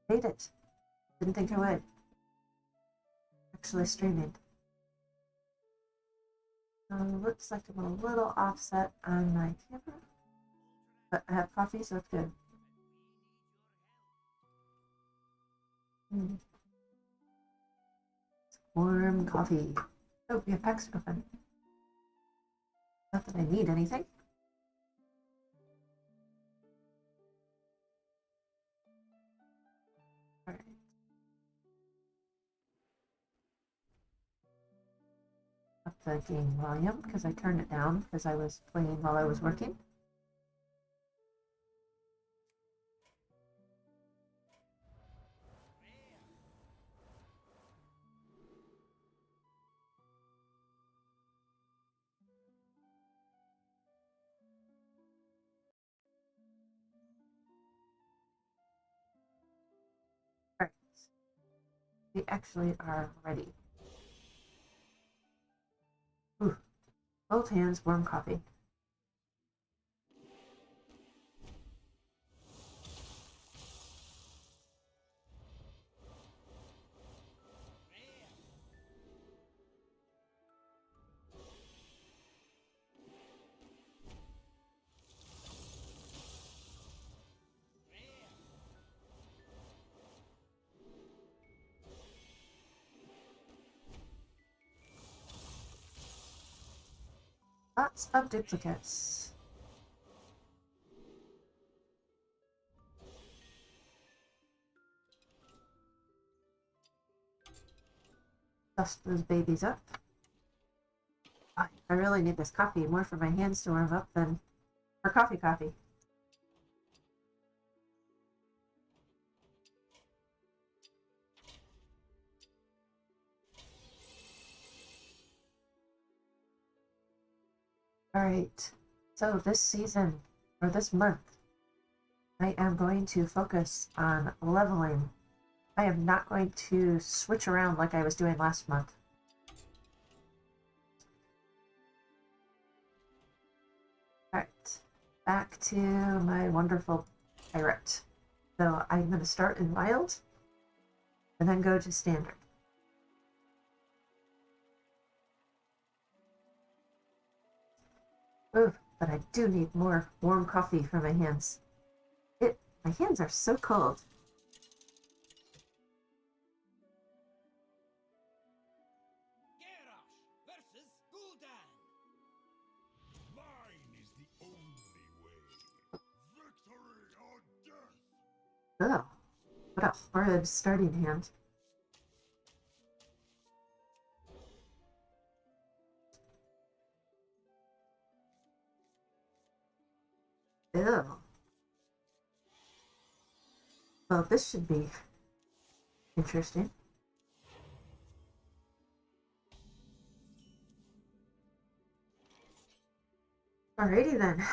Made it. Didn't think I would. Actually streaming. Looks like I'm a little offset on my camera. But I have coffee, so it's good. Warm coffee. Oh, we have packs open. Not that I need anything. Alright. Up the game volume because I turned it down because I was playing while I was working. Alright. We actually are ready. Ooh. Both hands, warm coffee. Lots of duplicates. Dust those babies up. I really need this coffee more for my hands to warm up than for coffee. Alright, so this season, or this month, I am going to focus on leveling. I am not going to switch around like I was doing last month. Alright, back to my wonderful pirate. So I'm going to start in wild, and then go to standard. Ooh, but I do need more warm coffee for my hands. My hands are so cold. Oh, what a horrid starting hand. Ew. Well, this should be interesting. Alrighty then.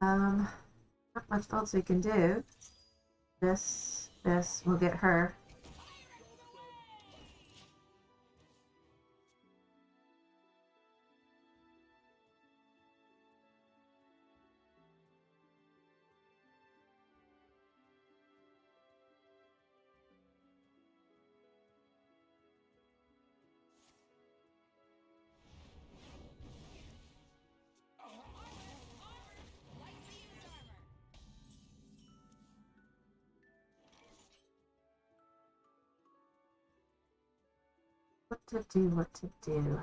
Not much else we can do. This will get her. What to do.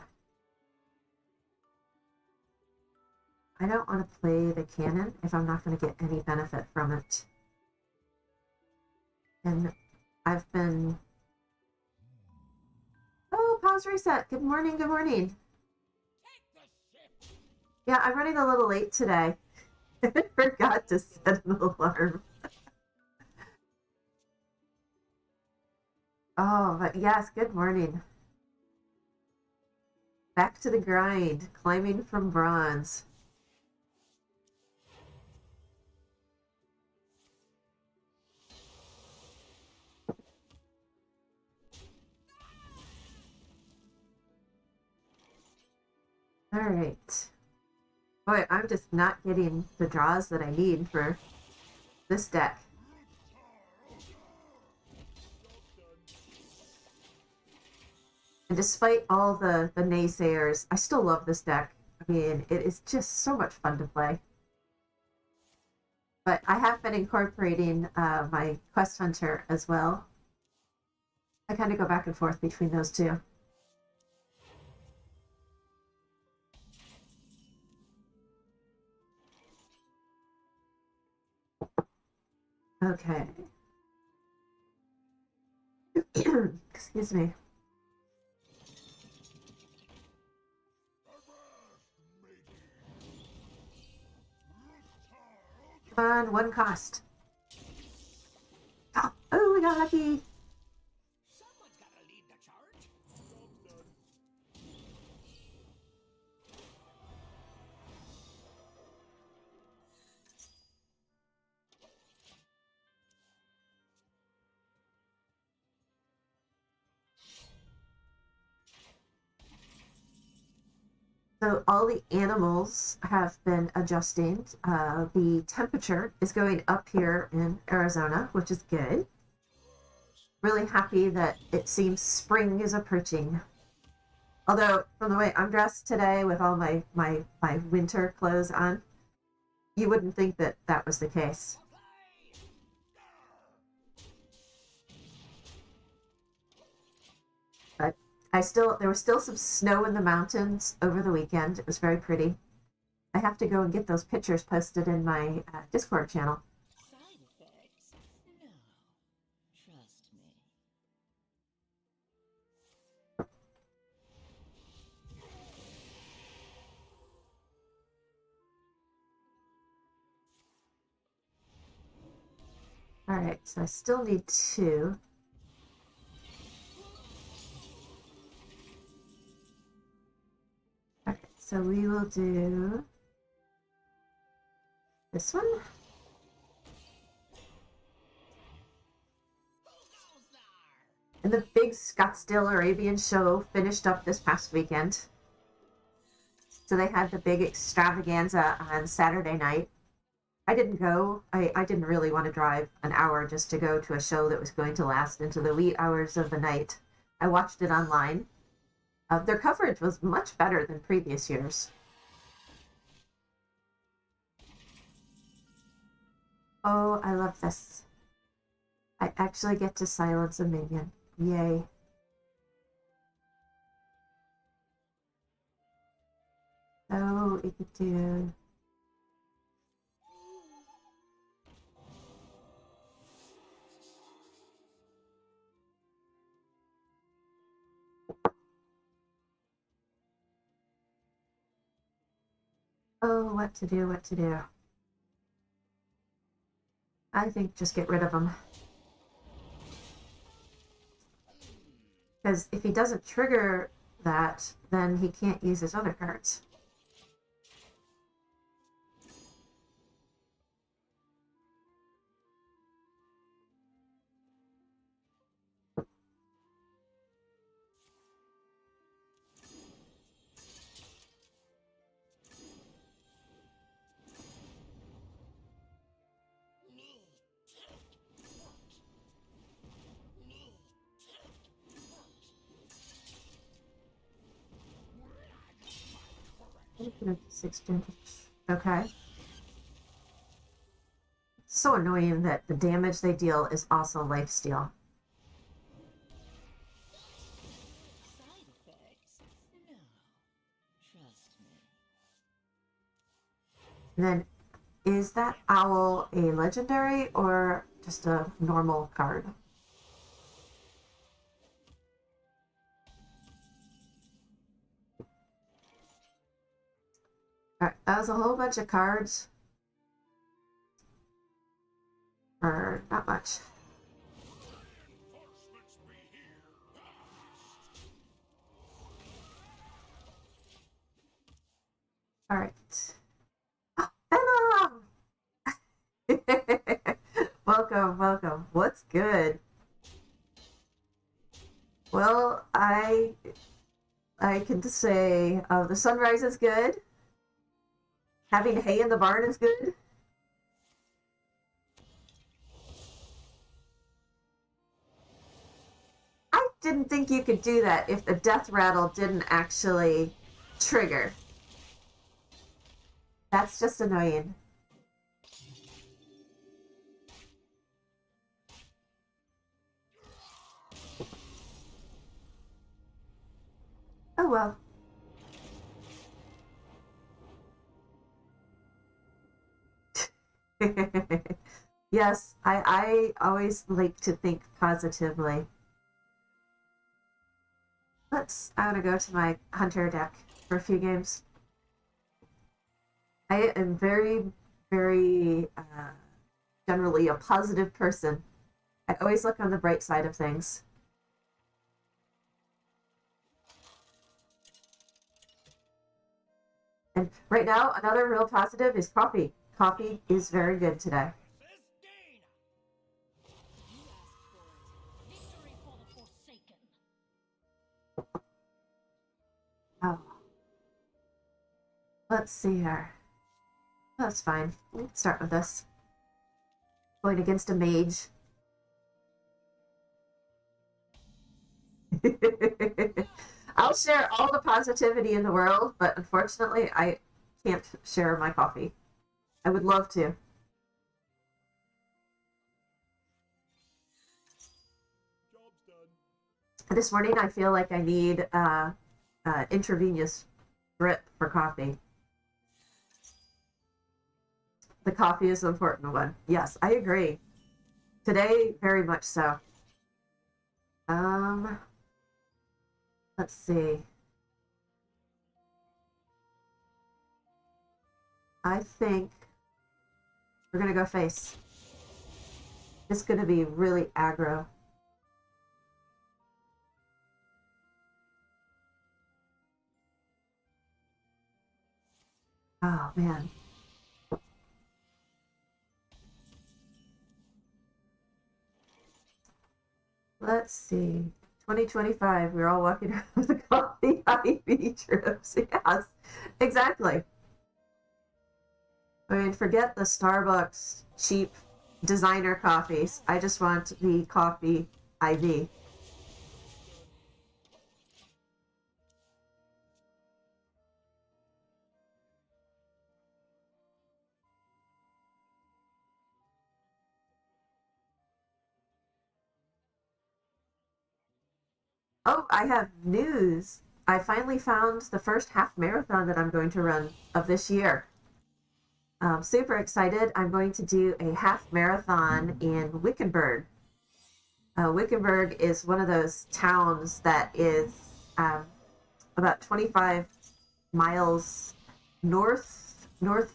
I don't want to play the cannon if I'm not going to get any benefit from it. And I've been... Oh, pause reset. Good morning, good morning. Yeah, I'm running a little late today. I forgot to set an alarm. Oh, but yes, good morning. Back to the grind, climbing from bronze. Alright. Boy, I'm just not getting the draws that I need for this deck. And despite all the naysayers, I still love this deck. I mean, it is just so much fun to play. But I have been incorporating my Quest Hunter as well. I kind of go back and forth between those two. Okay. Excuse me. Come on, one cost. Oh, we got lucky. Someone's gotta lead the charge. So all the animals have been adjusting. The temperature is going up here in Arizona, which is good. Really happy that it seems spring is approaching. Although, from the way I'm dressed today with all my winter clothes on, you wouldn't think that that was the case. But there was still some snow in the mountains over the weekend. It was very pretty. I have to go and get those pictures posted in my Discord channel. Side effects? No. Trust me. All right, so I still need 2. Okay, so we will do this one. And the big Scottsdale Arabian show finished up this past weekend. So they had the big extravaganza on Saturday night. I didn't go. I didn't really want to drive an hour just to go to a show that was going to last into the wee hours of the night. I watched it online. Their coverage was much better than previous years. Oh, I love this. I actually get to silence a minion. Yay. So we could do... Oh, what to do, what to do. I think just get rid of him. Because if he doesn't trigger that, then he can't use his other cards. Six damage. Okay. It's so annoying that the damage they deal is also lifesteal. Side effects? No. Trust me. And then, is that owl a legendary or just a normal card? Alright, that was a whole bunch of cards. For not much. Alright. Oh, Venom! Welcome, welcome. What's good? Well, I can just say the sunrise is good. Having hay in the barn is good. I didn't think you could do that if the death rattle didn't actually trigger. That's just annoying. Oh well. Yes, I always like to think positively. I want to go to my hunter deck for a few games. I am very, very generally a positive person. I always look on the bright side of things. And right now, another real positive is coffee. Coffee is very good today. Oh, let's see here. That's fine. We can start with this. Going against a mage. I'll share all the positivity in the world, but unfortunately, I can't share my coffee. I would love to. Job's done. This morning, I feel like I need intravenous drip for coffee. The coffee is an important one. Yes, I agree. Today, very much so. Let's see. I think we're gonna go face. It's gonna be really aggro. Oh man. Let's see. 2025, we're all walking around with a coffee IV trips. Yes, exactly. I mean, forget the Starbucks cheap designer coffees. I just want the coffee IV. Oh, I have news. I finally found the first half marathon that I'm going to run of this year. I'm super excited. I'm going to do a half marathon in Wickenburg. Wickenburg is one of those towns that is about 25 miles northwest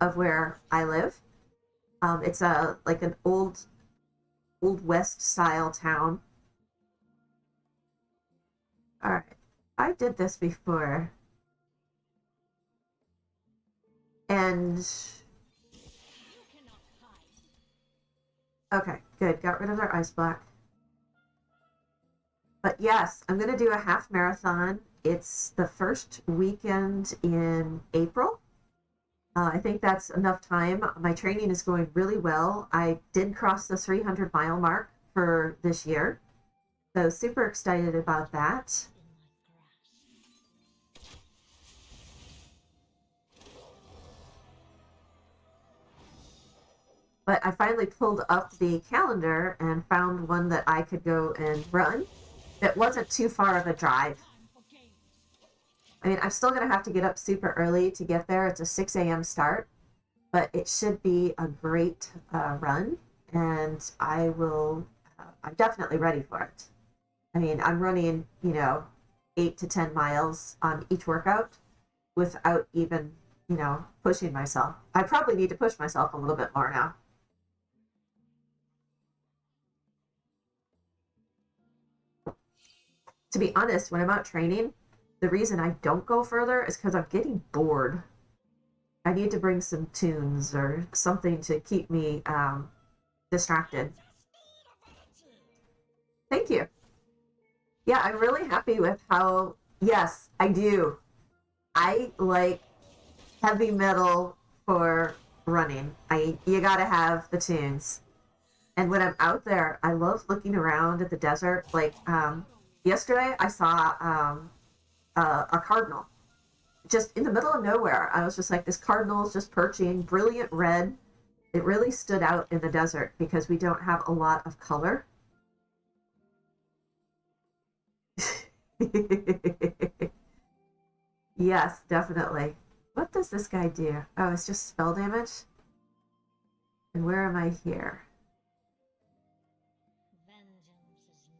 of where I live. It's a like an old west style town. All right, I did this before, and okay, good. Got rid of their ice block. But yes, I'm gonna do a half marathon. It's the first weekend in April. I think that's enough time. My training is going really well. I did cross the 300-mile mark for this year. So super excited about that. But I finally pulled up the calendar and found one that I could go and run that wasn't too far of a drive. I mean, I'm still going to have to get up super early to get there. It's a 6 a.m. start, but it should be a great run, and I'm definitely ready for it. I mean, I'm running, 8 to 10 miles on each workout without even, pushing myself. I probably need to push myself a little bit more now. To be honest, when I'm out training, the reason I don't go further is because I'm getting bored. I need to bring some tunes or something to keep me distracted. Thank you. Yeah, I'm really happy with how, yes, I do. I like heavy metal for running. You gotta have the tunes. And when I'm out there, I love looking around at the desert. Like yesterday, I saw a cardinal just in the middle of nowhere. I was just like, this cardinal is just perching, brilliant red. It really stood out in the desert because we don't have a lot of color. Yes, definitely. What does this guy do? Oh, it's just spell damage. And where am I here?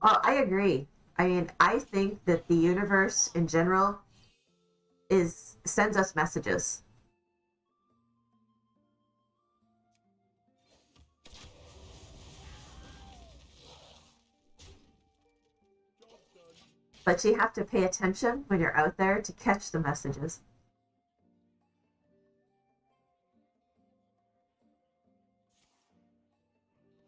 Oh, I agree. I mean, I think that the universe in general sends us messages. Job's done. But you have to pay attention when you're out there to catch the messages.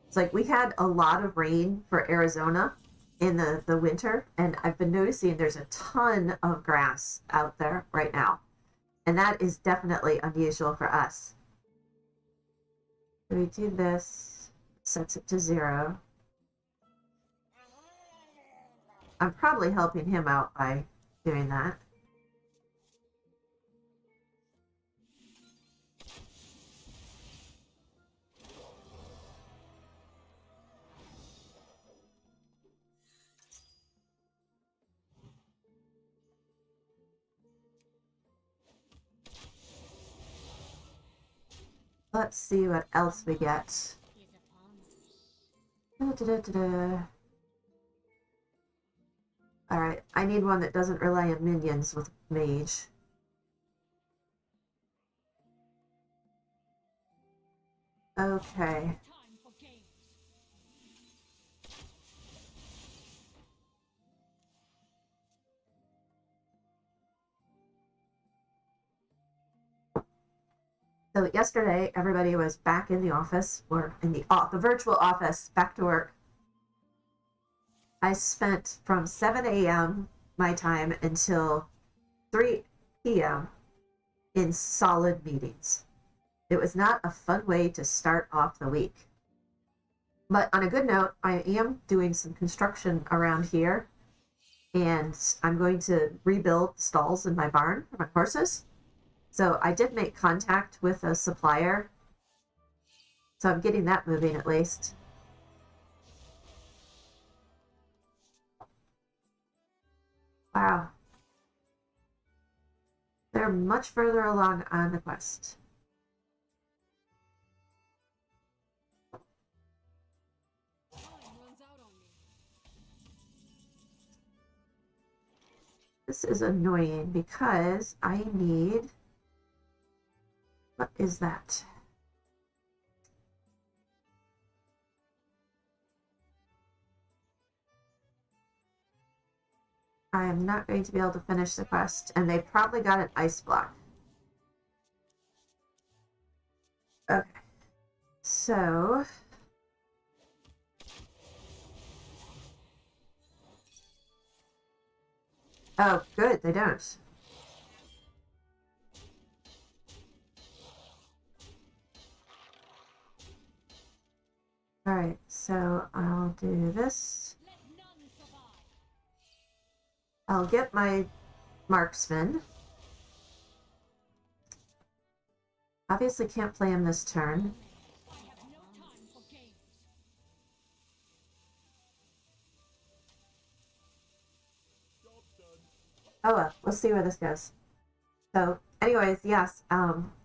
It's like we had a lot of rain for Arizona in the winter, and I've been noticing there's a ton of grass out there right now. And that is definitely unusual for us. So we do this, sets it to 0. I'm probably helping him out by doing that. Let's see what else we get. Da-da-da-da-da. Alright, I need one that doesn't rely on minions with mage. Okay. So yesterday, everybody was back in the office, or in the virtual office, back to work. I spent from 7 a.m. my time until 3 p.m. in solid meetings. It was not a fun way to start off the week. But on a good note, I am doing some construction around here, and I'm going to rebuild stalls in my barn for my horses. So I did make contact with a supplier. So I'm getting that moving at least. Wow. They're much further along on the quest. This is annoying because I need... What is that? I am not going to be able to finish the quest, and they probably got an ice block. Okay. So... Oh, good, they don't. Alright, so I'll do this. I'll get my marksman. Obviously can't play him this turn. Job's done. Oh well, we'll see where this goes. So, anyways, yes,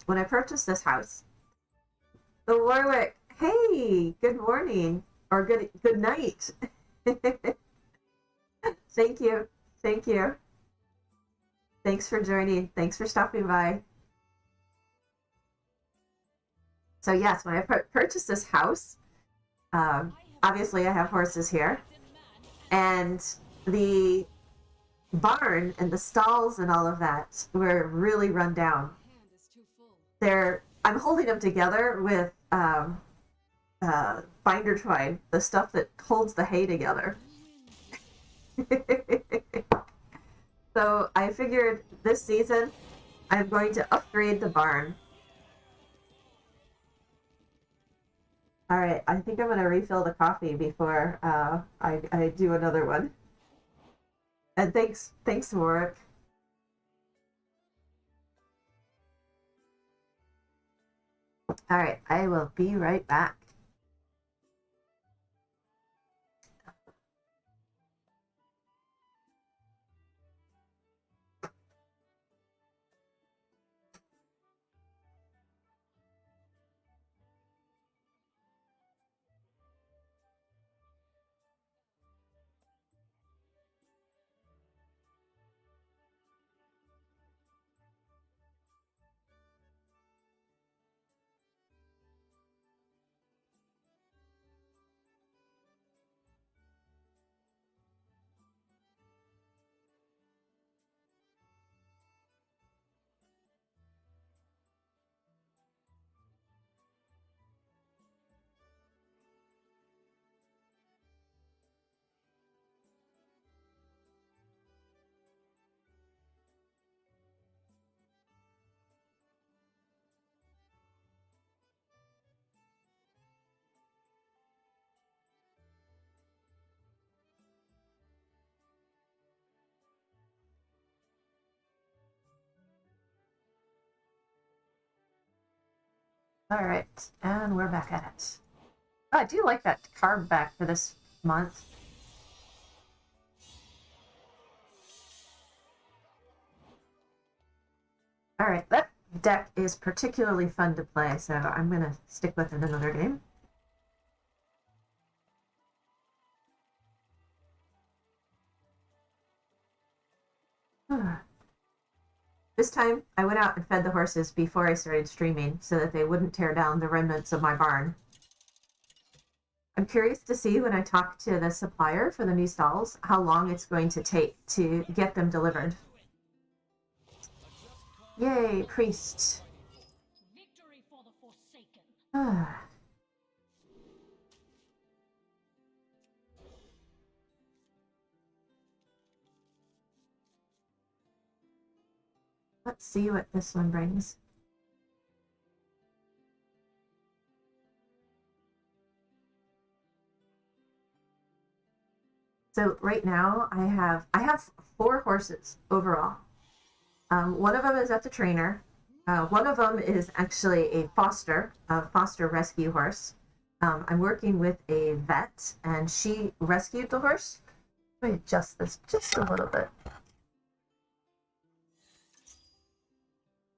when I purchased this house, the Warwick, hey, good morning, or good night. Thank you, thank you. Thanks for joining. Thanks for stopping by. So yes, when I purchased this house, obviously I have horses here, and the barn and the stalls and all of that were really run down. I'm holding them together with binder twine, the stuff that holds the hay together. So I figured this season I'm going to upgrade the barn. All right, I think I'm gonna refill the coffee before I do another one. And thanks, Warwick. All right, I will be right back. All right, and we're back at it. Oh, I do like that card back for this month. All right, that deck is particularly fun to play, so I'm gonna stick with it another game. This time, I went out and fed the horses before I started streaming so that they wouldn't tear down the remnants of my barn. I'm curious to see when I talk to the supplier for the new stalls how long it's going to take to get them delivered. Yay, priest. Victory for the Forsaken. Let's see what this one brings. So right now I have 4 horses overall. One of them is at the trainer. One of them is actually a foster rescue horse. I'm working with a vet, and she rescued the horse. Let me adjust this just a little bit.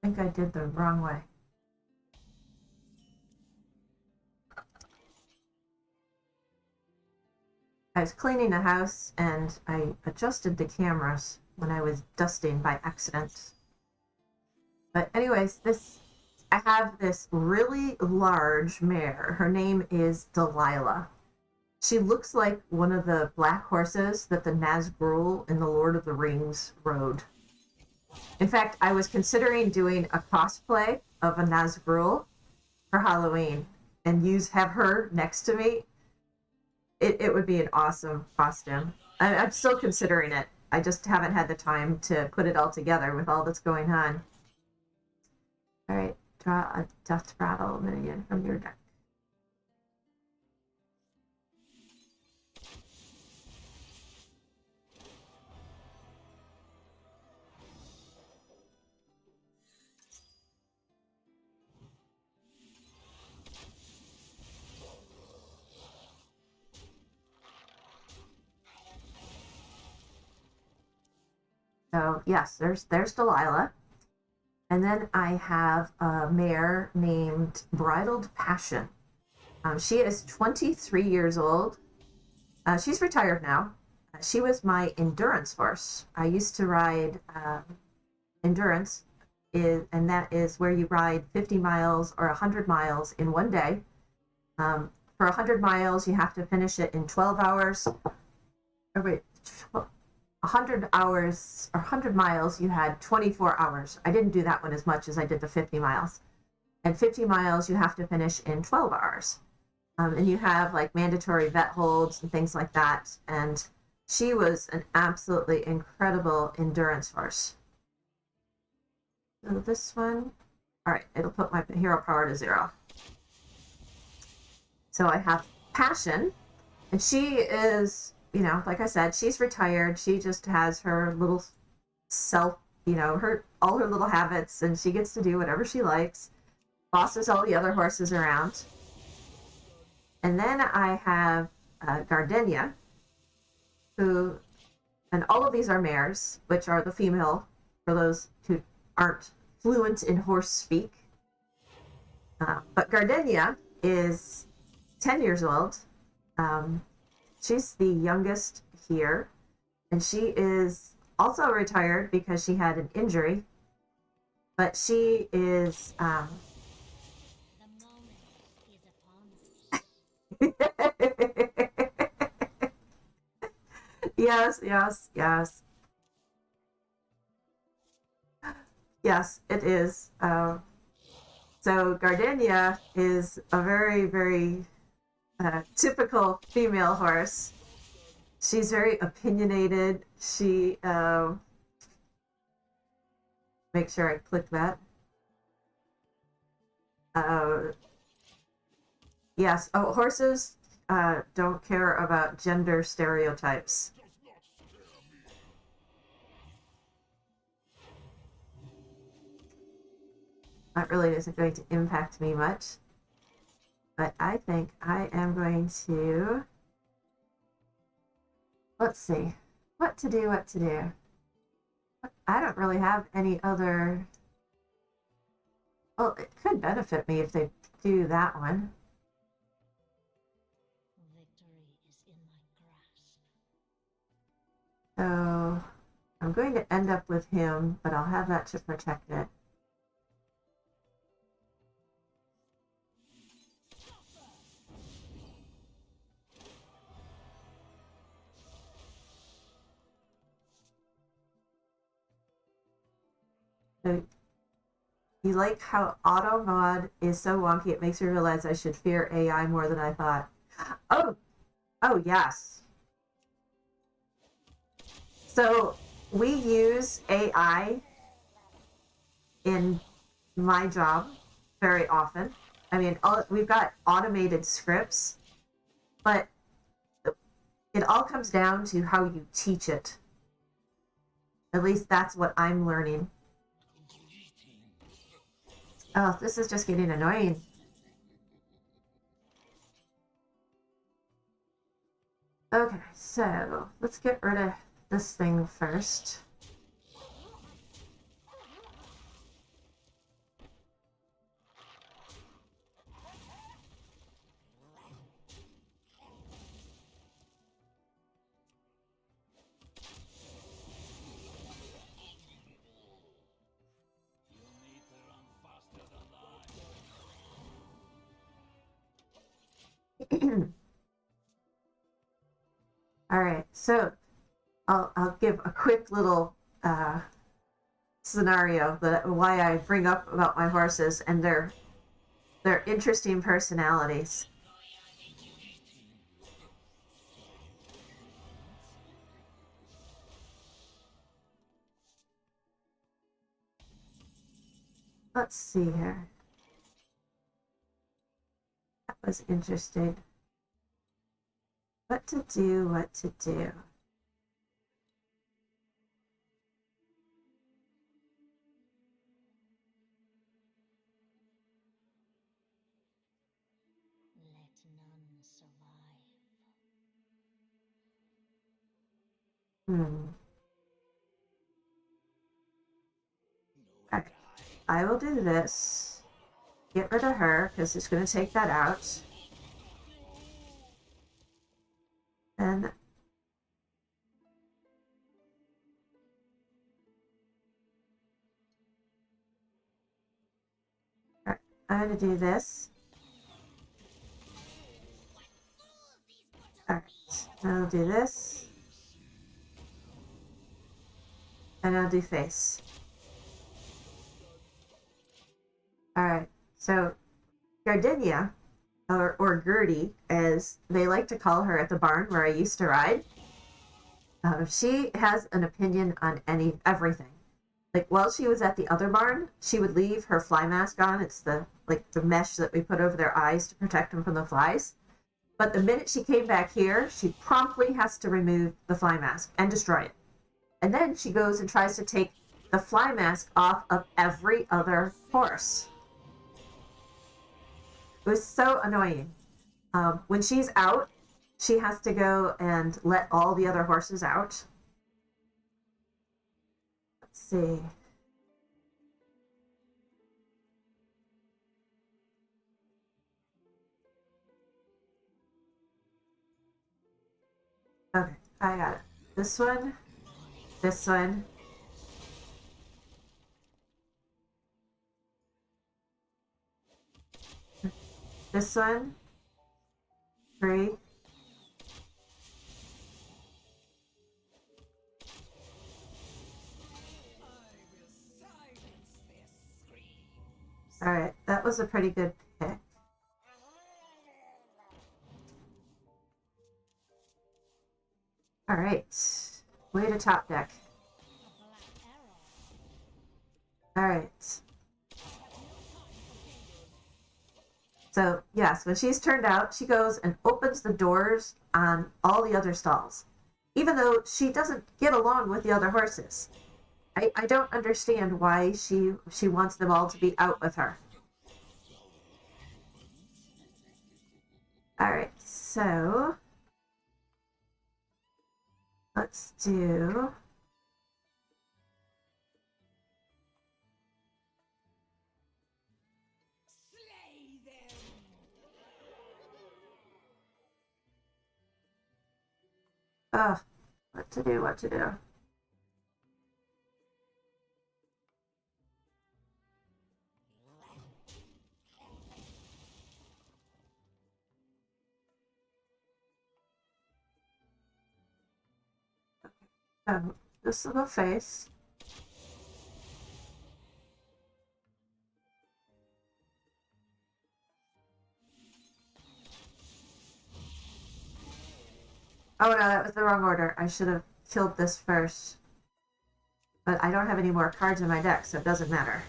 I think I did the wrong way. I was cleaning the house and I adjusted the cameras when I was dusting by accident. But anyways, I have this really large mare. Her name is Delilah. She looks like one of the black horses that the Nazgul in the Lord of the Rings rode. In fact, I was considering doing a cosplay of a Nazgul for Halloween and have her next to me. It would be an awesome costume. I'm still considering it. I just haven't had the time to put it all together with all that's going on. All right, draw a Death Rattle minion from your deck. So yes, there's Delilah. And then I have a mare named Bridled Passion. She is 23 years old. She's retired now. She was my endurance horse. I used to ride endurance, and that is where you ride 50 miles or 100 miles in one day. For 100 miles, you have to finish it in 12 hours. Or wait, 100 hours or 100 miles, you had 24 hours. I didn't do that one as much as I did the 50 miles. And 50 miles, you have to finish in 12 hours. And you have like mandatory vet holds and things like that. And she was an absolutely incredible endurance horse. So this one, all right, it'll put my hero power to 0. So I have Passion, and she is, like I said, she's retired. She just has her little self, her all her little habits, and she gets to do whatever she likes. Bosses all the other horses around. And then I have Gardenia, who, and all of these are mares, which are the female, for those who aren't fluent in horse speak. But Gardenia is 10 years old. She's the youngest here, and she is also retired because she had an injury. But she is The moment is upon us. yes, yes, yes. Yes, it is. So Gardenia is a very, very typical female horse. She's very opinionated. She, make sure I click that. Yes, oh, horses don't care about gender stereotypes. That really isn't going to impact me much. But I think I am going to, let's see, what to do. I don't really have any other, well, it could benefit me if they do that one. Victory is in my grasp. So I'm going to end up with him, but I'll have that to protect it. So you like how auto mod is so wonky, it makes me realize I should fear AI more than I thought. Oh, oh yes. So we use AI in my job very often. I mean, we've got automated scripts, but it all comes down to how you teach it. At least that's what I'm learning. Oh, this is just getting annoying. Okay, so let's get rid of this thing first. All right, so I'll give a quick little scenario that why I bring up about my horses and their interesting personalities. Let's see here. That was interesting. What to do, what to do. Let none survive. Okay. I will do this. Get rid of her, because it's going to take that out. And right, I'm going to do this. Alright, I'll do this. And I'll do face. Alright, so Gardenia, or Gertie, as they like to call her at the barn where I used to ride, she has an opinion on everything. Like while she was at the other barn, she would leave her fly mask on. It's the mesh that we put over their eyes to protect them from the flies. But the minute she came back here, she promptly has to remove the fly mask and destroy it. And then she goes and tries to take the fly mask off of every other horse. It was so annoying. When she's out, she has to go and let all the other horses out. Let's see. Okay, I got it. This one, this one. This one. 3. All right, that was a pretty good pick. All right, way to top deck. All right. So yes, when she's turned out, she goes and opens the doors on all the other stalls, even though she doesn't get along with the other horses. I don't understand why she wants them all to be out with her. All right, so let's do. Slay them! Oh, what to do? What to do? So this little face. Oh no, that was the wrong order. I should have killed this first. But I don't have any more cards in my deck, so it doesn't matter.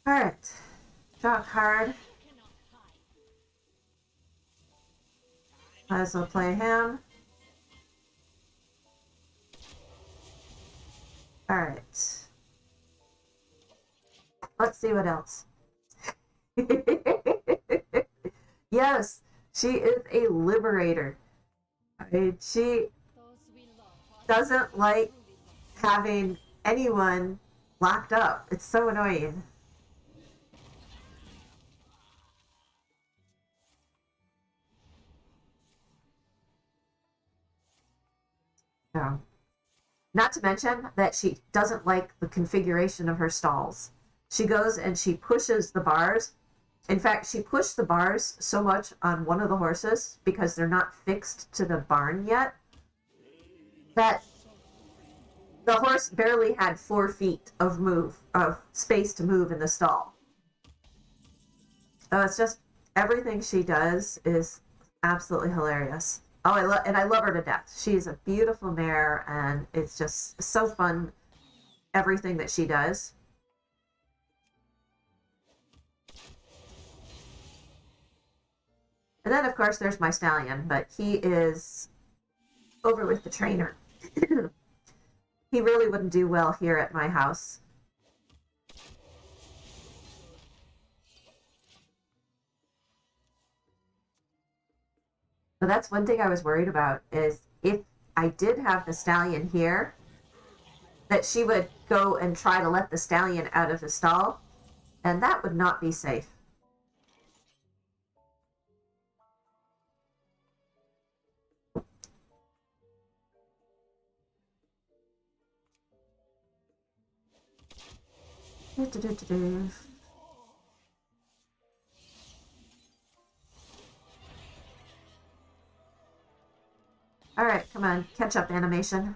Alright. Draw a card. Might as well play him. Alright. Let's see what else. Yes, she is a liberator. She doesn't like having anyone locked up. It's so annoying. So, not to mention that she doesn't like the configuration of her stalls. She goes and she pushes the bars. In fact, she pushed the bars so much on one of the horses because they're not fixed to the barn yet that the horse barely had 4 feet of space to move in the stall. So it's just everything she does is absolutely hilarious. Oh, I love her to death. She's a beautiful mare, and it's just so fun. Everything that she does. And then, of course, there's my stallion, but he is over with the trainer. He really wouldn't do well here at my house. So that's one thing I was worried about is if I did have the stallion here, that she would go and try to let the stallion out of the stall, and that would not be safe. All right, come on, catch up animation.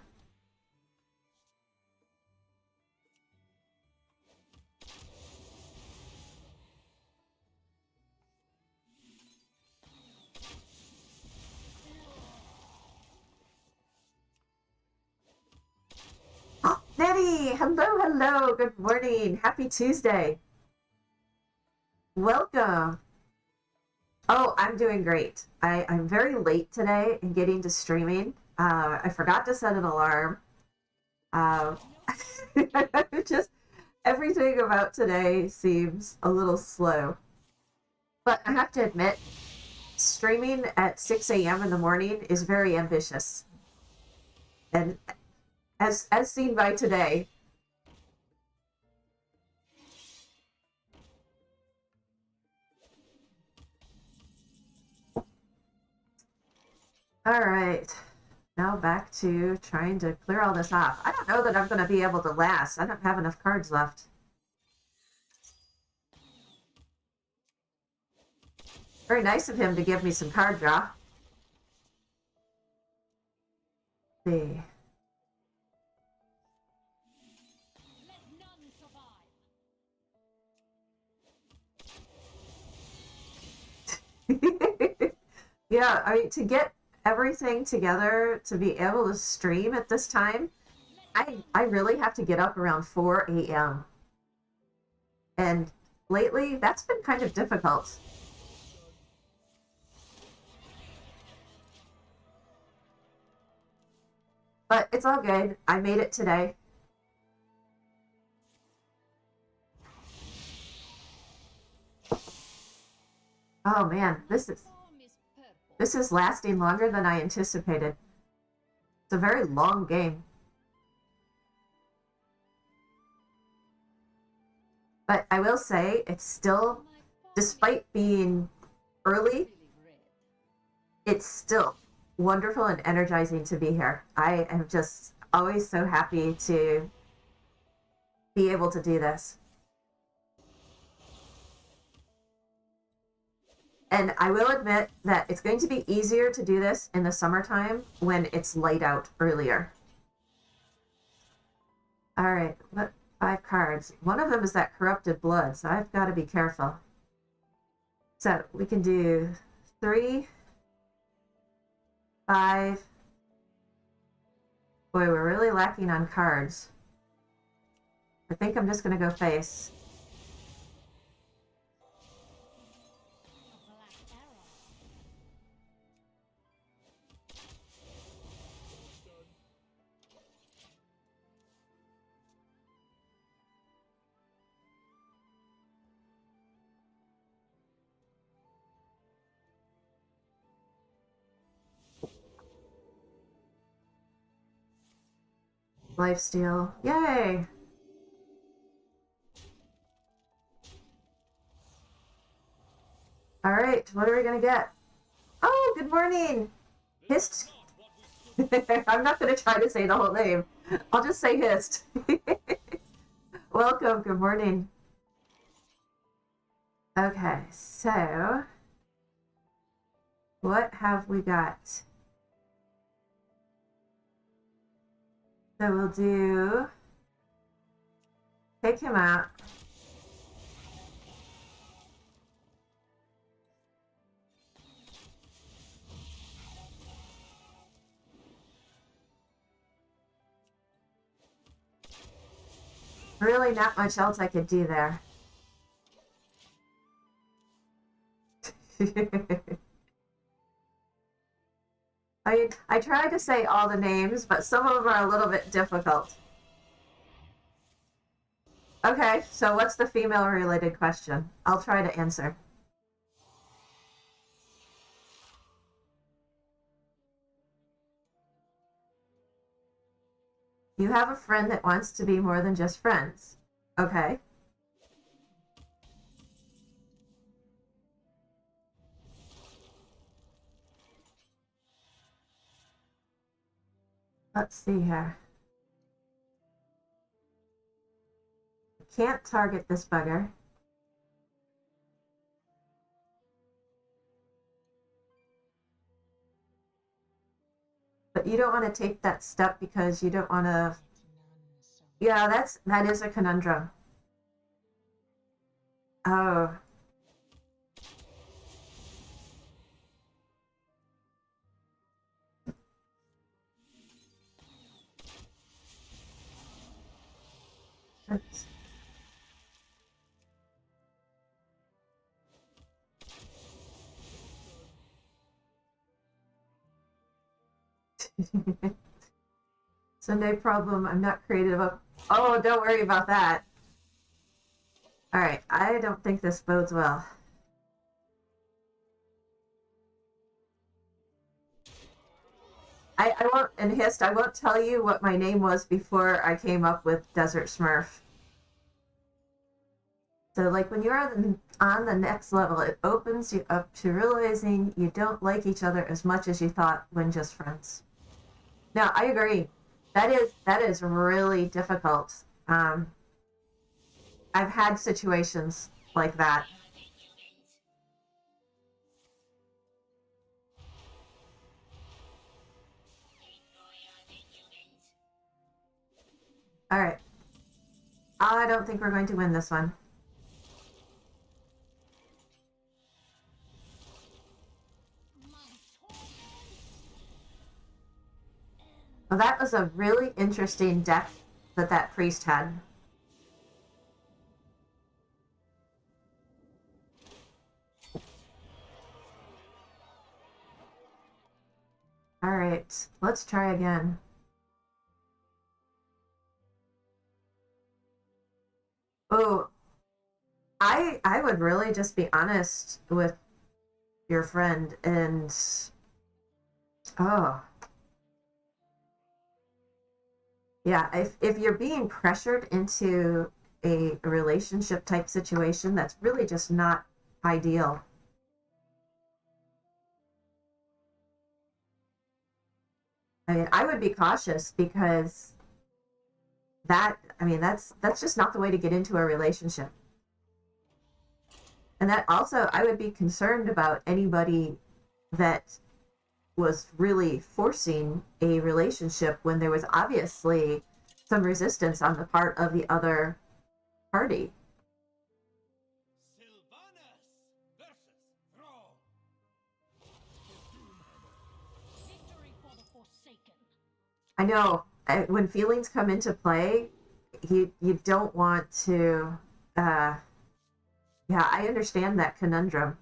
Oh, Nettie, hello, good morning, happy Tuesday. Welcome. Oh, I'm doing great. I'm very late today in getting to streaming. I forgot to set an alarm. Uh, just everything about today seems a little slow. But I have to admit, streaming at 6 a.m. in the morning is very ambitious. And as seen by today, all right. Now back to trying to clear all this off. I don't know that I'm going to be able to last. I don't have enough cards left. Very nice of him to give me some card draw. Let's see. Let none survive. Yeah, I mean, to get everything together to be able to stream at this time, I really have to get up around 4 a.m. And lately, that's been kind of difficult. But it's all good. I made it today. Oh man, Form is purple. this is lasting longer than I anticipated. It's a very long game. But I will say, it's still, My form despite being early, is really red. it's still wonderful and energizing to be here. I am just always so happy to be able to do this. And I will admit that it's going to be easier to do this in the summertime when it's light out earlier. All right, 5 cards. One of them is that corrupted blood, so I've got to be careful. So we can do 3, 5. Boy, we're really lacking on cards. I think I'm just going to go face. A black arrow. Lifesteal. Yay! All right, what are we going to get? Oh, good morning! Hist. I'm not going to try to say the whole name. I'll just say Hist. Welcome, good morning. Okay, so what have we got? So we'll do, take him out. Really not much else I could do there. I tried to say all the names, but some of them are a little bit difficult. Okay, so what's the female-related question? I'll try to answer. You have a friend that wants to be more than just friends. Okay. Let's see here. Can't target this bugger. But you don't want to take that step because you don't want to. Let none survive. Yeah, that is a conundrum. Oh. Oops. So no problem. I'm not creative. Oh, don't worry about that. All right. I don't think this bodes well. I won't, and Hist, I won't tell you what my name was before I came up with Desert Smurf. So, like, when you're on the next level, it opens you up to realizing you don't like each other as much as you thought when just friends. No, I agree. That is really difficult. I've had situations like that. All right. I don't think we're going to win this one. Well, that was a really interesting deck that priest had. All right, let's try again. Oh, I would really just be honest with your friend and oh yeah, if you're being pressured into a relationship type situation, that's really just not ideal. I mean, I would be cautious because that's just not the way to get into a relationship. And that also, I would be concerned about anybody that was really forcing a relationship when there was obviously some resistance on the part of the other party. Sylvanas versus Thrall. Victory for the Forsaken. I know when feelings come into play, you don't want to. Uh, yeah, I understand that conundrum.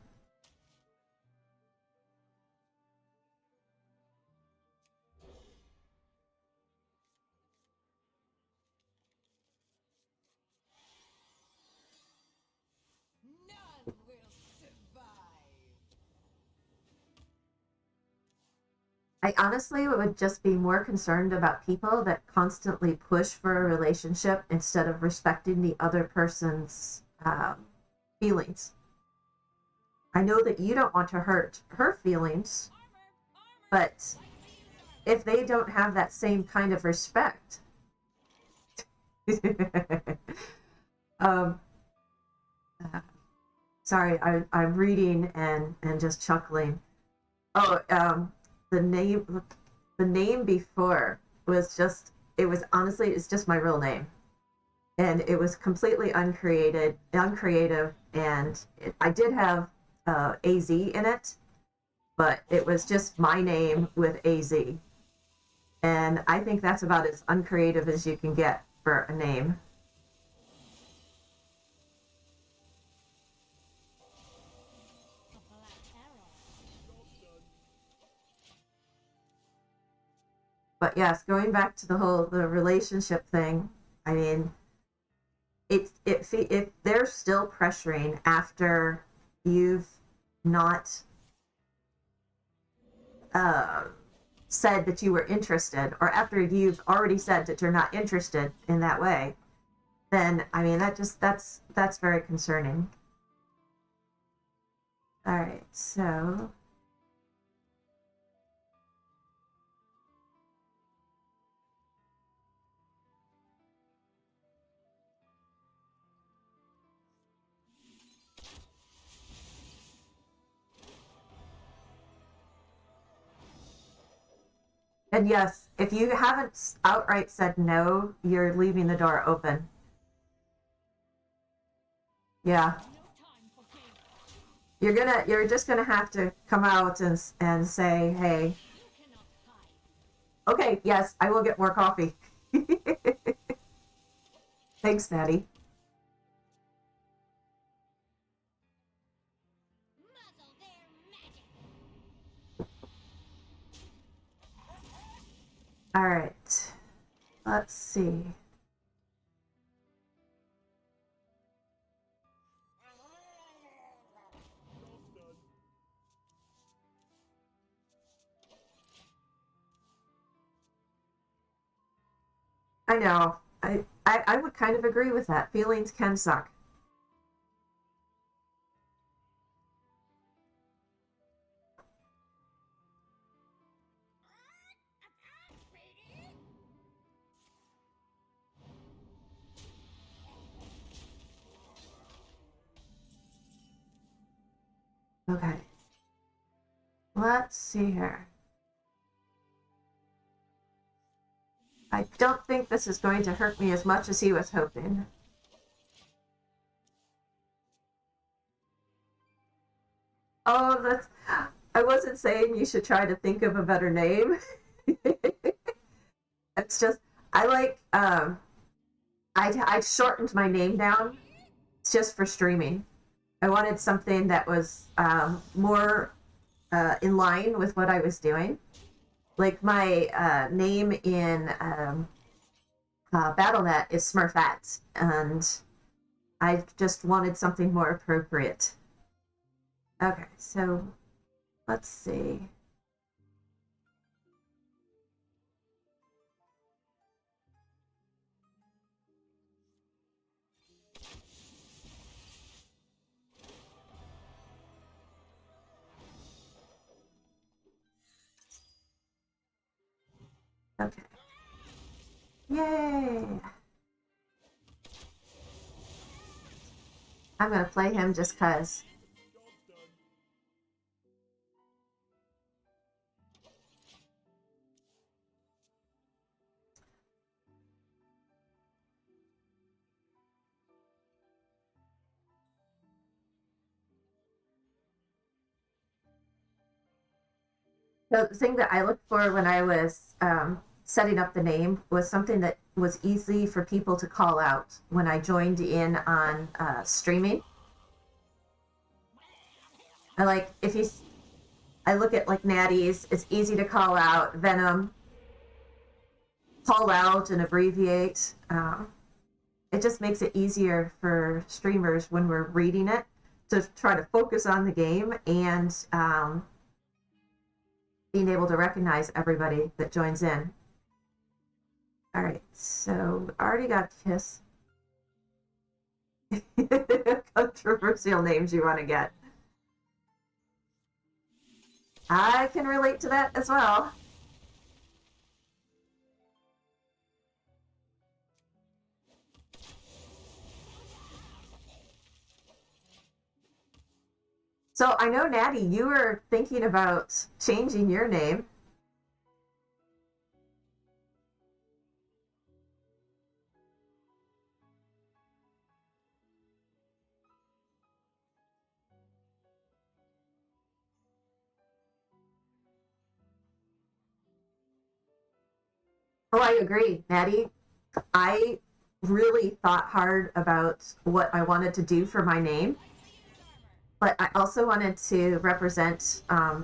None will survive. I honestly would just be more concerned about people that constantly push for a relationship instead of respecting the other person's feelings. I know that you don't want to hurt her feelings, but if they don't have that same kind of respect, um, sorry, I'm reading and just chuckling. Oh, the name, the name before was just, it was honestly, it's just my real name. And it was completely uncreative, and I did have AZ in it, but it was just my name with AZ. And I think that's about as uncreative as you can get for a name. A black arrow. Job done. But yes, going back to the relationship thing, I mean, if they're still pressuring after you've not uh, said that you were interested, or after you've already said that you're not interested in that way, then I mean that's very concerning. All right, so and yes, if you haven't outright said no, you're leaving the door open. Yeah, No time for games. you're just gonna have to come out and say, hey, You cannot hide. okay, yes, I will get more coffee. Thanks, Natty. Muzzle their magic. I know. I would kind of agree with that. Feelings can suck. Okay. Let's see here. I don't think this is going to hurt me as much as he was hoping. Oh, that's. I wasn't saying you should try to think of a better name. It's just I like I shortened my name down just for streaming. I wanted something that was more in line with what I was doing. Like my name in BattleNet is Smurfette, and I just wanted something more appropriate. Okay, so let's see. Okay. Yay! I'm gonna play him just cause. So the thing that I looked for when I was setting up the name was something that was easy for people to call out when I joined in on streaming. I like if you, I look at like Natty's, it's easy to call out. Venom, call out and abbreviate. It just makes it easier for streamers when we're reading it to try to focus on the game and being able to recognize everybody that joins in. All right, so already got Kiss. Controversial names you want to get. I can relate to that as well. So I know, Natty, you were thinking about changing your name. Oh, I agree, Natty. I really thought hard about what I wanted to do for my name, but I also wanted to represent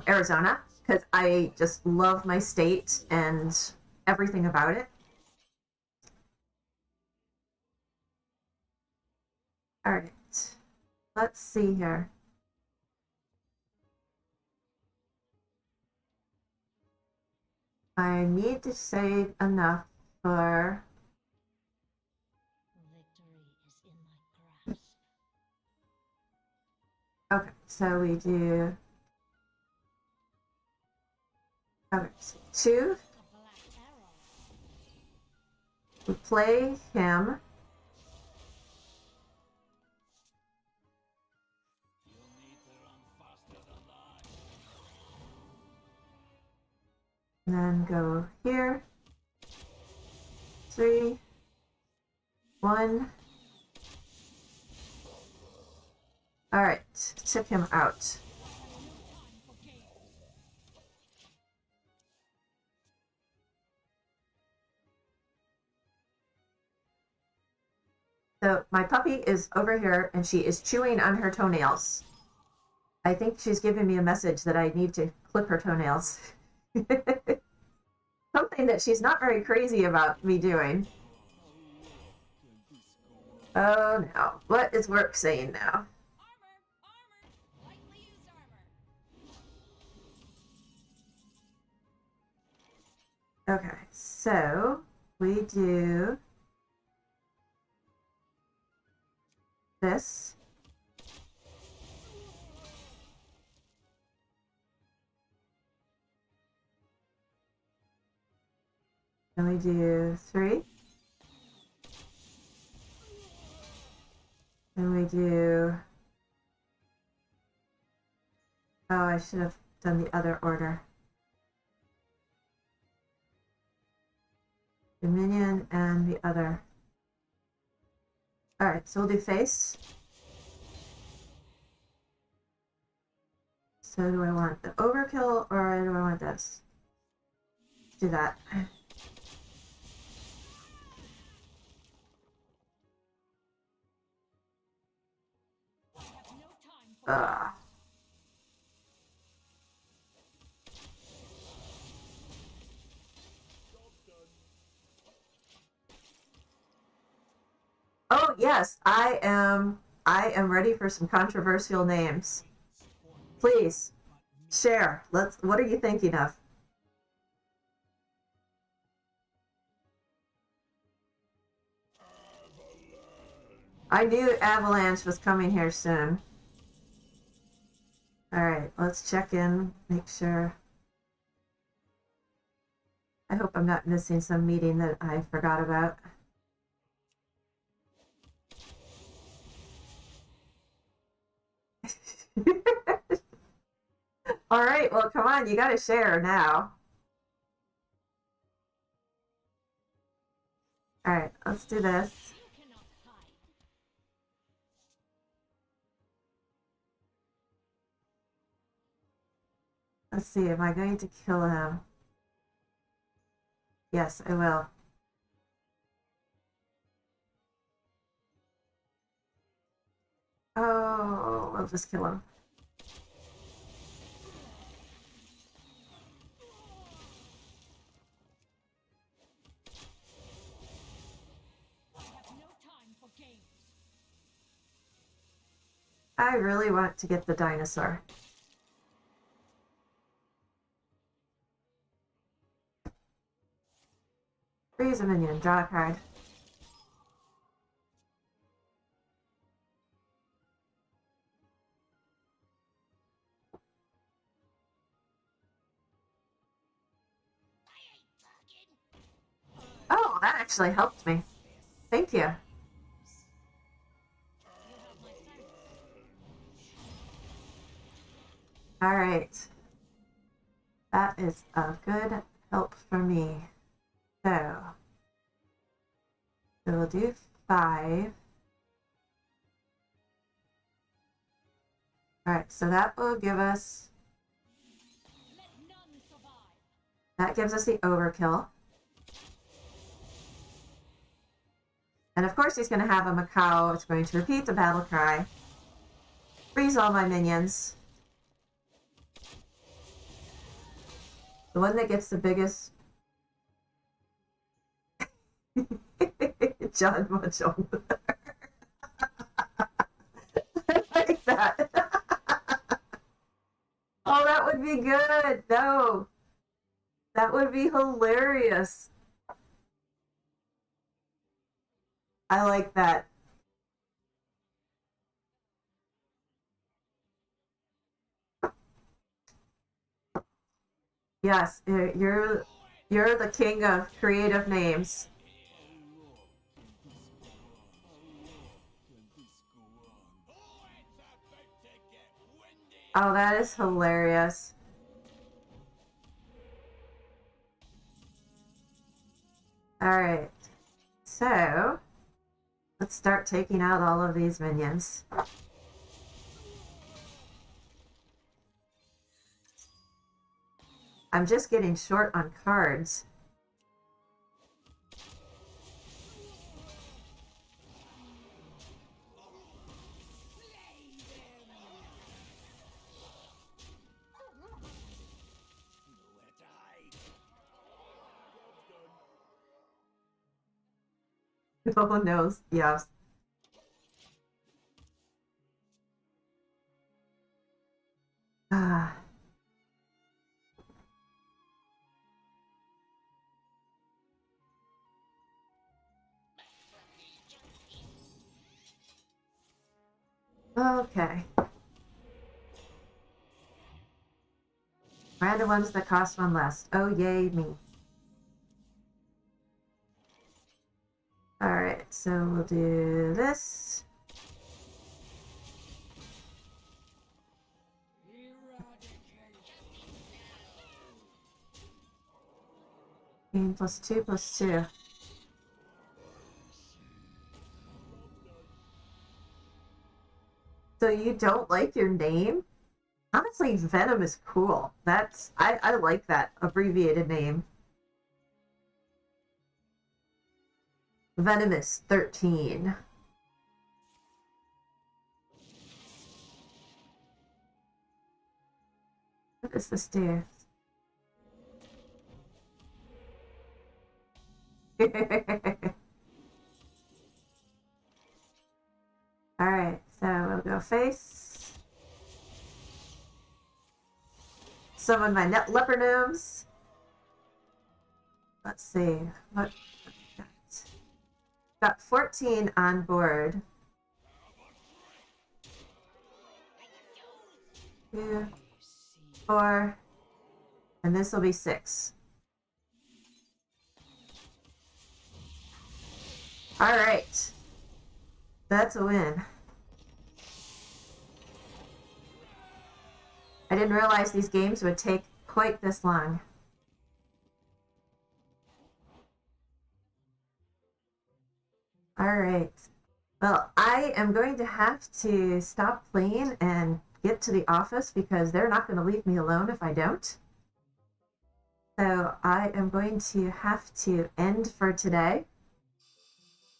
Arizona because I just love my state and everything about it. All right, let's see here. I need to save enough for. Victory is in my grasp. Okay, so we do. Okay, so two. A black arrow. We play him. You'll need to run faster than that. And then go here. 3, 1. All right, took him out. No time for games. So my puppy is over here and she is chewing on her toenails. I think she's giving me a message that I need to clip her toenails. Something that she's not very crazy about me doing. Oh no, what is work saying now? Armor! Lightly used armor. Okay, so we do this. Then we do 3. Then we do... Oh, I should have done the other order. The minion and the other. Alright, so we'll do face. So do I want the overkill or do I want this? Do that. Ugh. Oh yes, I am ready for some controversial names. Please share. What are you thinking of? I knew Avalanche was coming here soon. Alright, let's check in, make sure. I hope I'm not missing some meeting that I forgot about. Alright, well come on, you gotta share now. Alright, let's do this. Let's see, am I going to kill him? Yes, I will. Oh, we'll just kill him. I really want to get the dinosaur. Freeze a minion, draw a card. Oh, that actually helped me. Thank you. Alright. That is a good help for me. So we'll do 5. Alright, so that will give us... That gives us the overkill. And of course he's going to have a Macau. It's going to repeat the battle cry. Freeze all my minions. The one that gets the biggest... John Mitchell. I like that. Oh, that would be good. No. That would be hilarious. I like that. Yes, you're the king of creative names. Oh, that is hilarious. Alright. So, let's start taking out all of these minions. I'm just getting short on cards. Oh no, yes. Ah. Okay. Random ones that cost one less. Oh, yay, me. Alright, so we'll do this. Gain +2/+2. So you don't like your name? Honestly, Venom is cool. I like that abbreviated name. Venomous 13. What does this do? Alright, so we'll go face. Summon my net leopard gnomes. Let's see. What got 14 on board. 2, 4, and this will be 6. Alright. That's a win. I didn't realize these games would take quite this long. Alright. Well, I am going to have to stop playing and get to the office because they're not going to leave me alone if I don't. So I am going to have to end for today.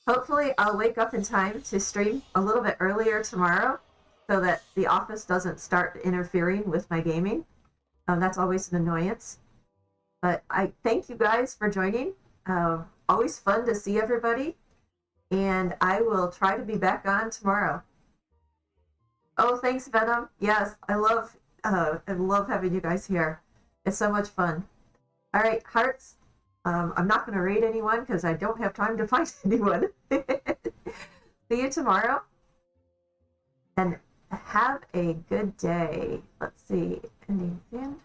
Hopefully I'll wake up in time to stream a little bit earlier tomorrow so that the office doesn't start interfering with my gaming. That's always an annoyance. But I thank you guys for joining. Always fun to see everybody. And I will try to be back on tomorrow. Oh, thanks, Venom. Yes, I love having you guys here. It's so much fun. All right, hearts. I'm not going to raid anyone because I don't have time to find anyone. See you tomorrow. And have a good day. Let's see. Ending soon.